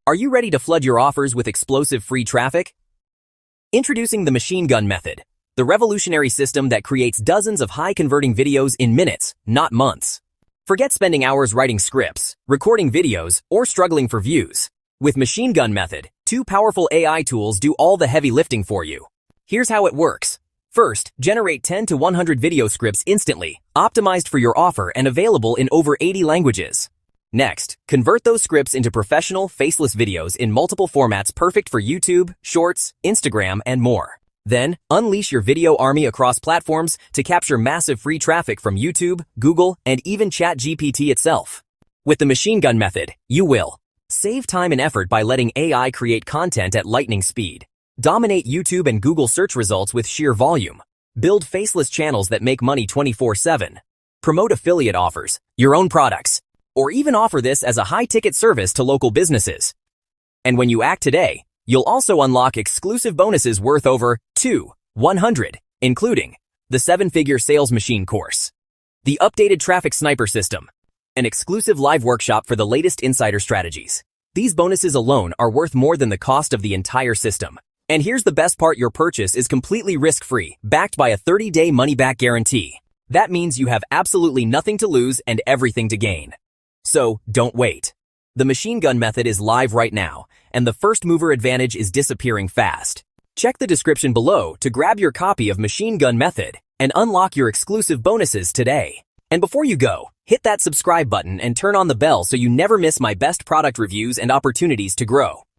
Are you ready to flood your offers with explosive free traffic? Introducing the machine gun method, the revolutionary system that creates dozens of high-converting videos in minutes, not months. Forget spending hours writing scripts, recording videos, or struggling for views. With machine gun method, two powerful AI tools do all the heavy lifting for you. Here's how it works. First, generate 10 to 100 video scripts instantly, optimized for your offer and available in over 80 languages. Next, convert those scripts into professional, faceless videos in multiple formats perfect for YouTube, Shorts, Instagram, and more. Then, unleash your video army across platforms to capture massive free traffic from YouTube, Google, and even ChatGPT itself. With the machine gun method, you will save time and effort by letting AI create content at lightning speed, dominate YouTube and Google search results with sheer volume, build faceless channels that make money 24/7, promote affiliate offers, your own products, or even offer this as a high-ticket service to local businesses. And when you act today, you'll also unlock exclusive bonuses worth over $100, including the 7-figure sales machine course, the updated traffic sniper system, an exclusive live workshop for the latest insider strategies. These bonuses alone are worth more than the cost of the entire system. And here's the best part: your purchase is completely risk-free, backed by a 30-day money-back guarantee. That means you have absolutely nothing to lose and everything to gain. So, don't wait. The machine gun method is live right now, and the first mover advantage is disappearing fast. Check the description below to grab your copy of Machine Gun Method and unlock your exclusive bonuses today. And before you go, hit that subscribe button and turn on the bell so you never miss my best product reviews and opportunities to grow.